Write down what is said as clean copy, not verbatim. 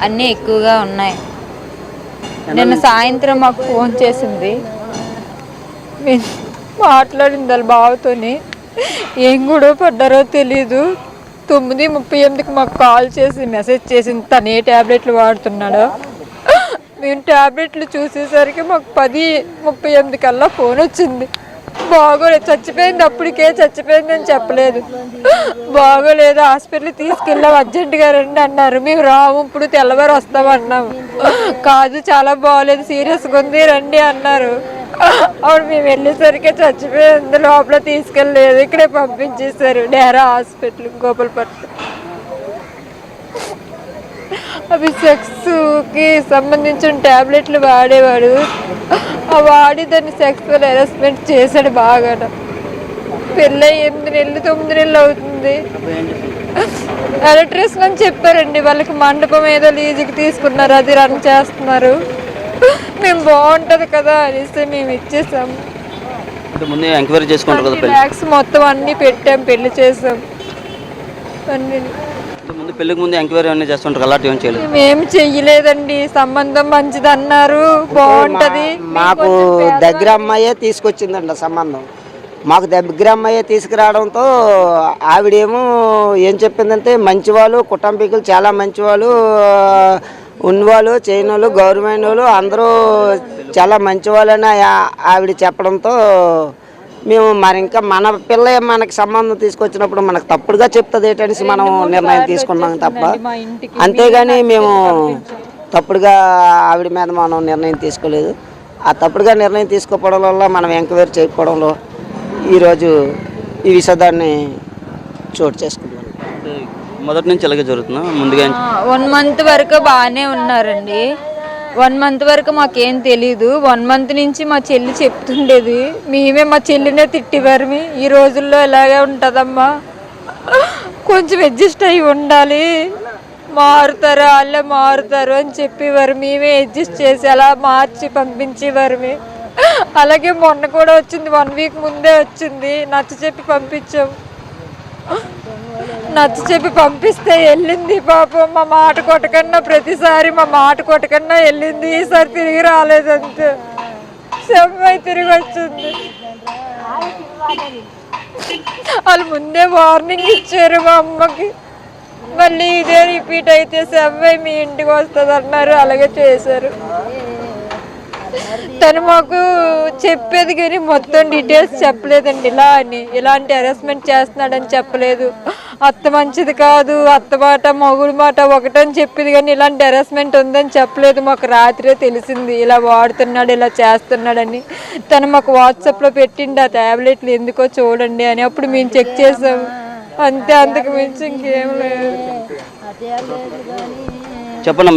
అన్నీ ఎక్కువగా ఉన్నాయి. నిన్న సాయంత్రం మాకు ఫోన్ చేసింది, మాట్లాడింది వాళ్ళ బావతోని. ఏం గొడవ పడ్డారో తెలీదు. 9:38కి మాకు కాల్ చేసి మెసేజ్ చేసింది తను ఏ ట్యాబ్లెట్లు వాడుతున్నాడో. మేము ట్యాబ్లెట్లు చూసేసరికి మాకు 10:38 కల్లా ఫోన్ వచ్చింది. బాగోలేదు, చచ్చిపోయింది, అప్పటికే చచ్చిపోయింది అని చెప్పలేదు. బాగోలేదు, హాస్పిటల్కి తీసుకెళ్ళాం, అర్జెంటుగా రండి అన్నారు. మేము రాము, ఇప్పుడు తెల్లవారు వస్తామన్నాము. కాదు చాలా బాగోలేదు, సీరియస్గా ఉంది, రండి అన్నారు. అప్పుడు మేము వెళ్ళేసరికి చచ్చిపోయింది, లోపల తీసుకెళ్ళలేదు, ఇక్కడే పంపించేశారు డేరా హాస్పిటల్ గోపాలపట్నం. అవి సెక్స్కి సంబంధించిన ట్యాబ్లెట్లు వాడేవాడు. ఆ వాడి దాన్ని సెక్స్వల్ హెరాస్మెంట్ చేశాడు బాగా. పెళ్ళి 8 నెలలు 9 నెలలు అవుతుంది. ఎలక్ట్రీషియన్ అని చెప్పారండి, వాళ్ళకి మండపం ఏదో లీజుకి తీసుకున్నారు, అది రన్ చేస్తున్నారు. మేము బాగుంటుంది కదా అనేసి మేము ఇచ్చేసాము. బ్యాగ్స్ మొత్తం అన్నీ పెట్టాం, పెళ్లి చేసాం. మేము చెయ్యలేదండి, సంబంధం మంచిది అన్నారు, బాగుంటది. మాకు దగ్గర అమ్మాయే తీసుకొచ్చిందండి సంబంధం. మాకు దగ్గర అమ్మాయే తీసుకురావడంతో ఆవిడేమో ఏం చెప్పిందంటే మంచివాళ్ళు, కుటుంబీకులు చాలా మంచివాళ్ళు, ఉన్నవాళ్ళు, చేయని వాళ్ళు, గవర్నమెంట్ వాళ్ళు అందరూ చాలా మంచివాళ్ళని ఆవిడ చెప్పడంతో మేము మరి ఇంకా మన పిల్ల మనకి సంబంధం తీసుకొచ్చినప్పుడు మనకు తప్పుడుగా చెప్తుంది ఏంటనేసి మనం నిర్ణయం తీసుకున్నాం తప్ప, అంతేగాని మేము తప్పుడుగా ఆవిడ మీద మనం నిర్ణయం తీసుకోలేదు. ఆ తప్పుడుగా నిర్ణయం తీసుకోవడం వల్ల మనం ఎంక్వైరీ చేయకపోవడంలో ఈరోజు ఈ విషయాన్ని చోటు చేసుకున్నాం. మొదటి నుంచి అలాగే జరుగుతున్నా ముందుగా 1 మంత్ వరకు బాగానే ఉన్నారండి. 1 మంత్ వరకు మాకేం తెలీదు. 1 మంత్ నుంచి మా చెల్లి చెప్తుండేది, మేమే మా చెల్లినే తిట్టివారు. ఈ రోజుల్లో ఇలాగే ఉంటుందమ్మా, కొంచెం అడ్జస్ట్ అయ్యి ఉండాలి, మారుతారు వాళ్ళే మారుతారు అని చెప్పేవారు. మేమే అడ్జస్ట్ చేసి అలా మార్చి పంపించేవారు. అలాగే మొన్న కూడా వచ్చింది, 1 వీక్ ముందే వచ్చింది. నచ్చ చెప్పి పంపించాం, నచ్చ చెప్పి పంపిస్తే వెళ్ళింది. పాపం మా మాట కొట్టకన్నా, ప్రతిసారి మా మాట కొట్టకన్నా వెళ్ళింది. ఈసారి తిరిగి రాలేదంతే, అమ్మాయి తిరిగి వచ్చింది. వాళ్ళు ముందే వార్నింగ్ ఇచ్చారు మా అమ్మకి, మళ్ళీ ఇదే రిపీట్ అయితే అమ్మాయి మీ ఇంటికి వస్తుంది అన్నారు, అలాగే చేశారు. తను మాకు చెప్పేది కానీ మొత్తం డీటెయిల్స్ చెప్పలేదండి. ఇలా అని ఇలాంటి హెరాస్మెంట్ చేస్తున్నాడని చెప్పలేదు. అత్త మంచిది కాదు, అత్త మాట మొగుడు మాట ఒకటని చెప్పేది కానీ ఇలాంటి హెరాస్మెంట్ ఉందని చెప్పలేదు. మాకు రాత్రే తెలిసింది ఇలా వాడుతున్నాడు, ఇలా చేస్తున్నాడని. తను మాకు వాట్సాప్లో పెట్టిండి ఆ ట్యాబ్లెట్లు ఎందుకో చూడండి అని. అప్పుడు మేము చెక్ చేసాము, అంతే, అంతకు మించి ఇంకేం లేదు. చెప్పండి.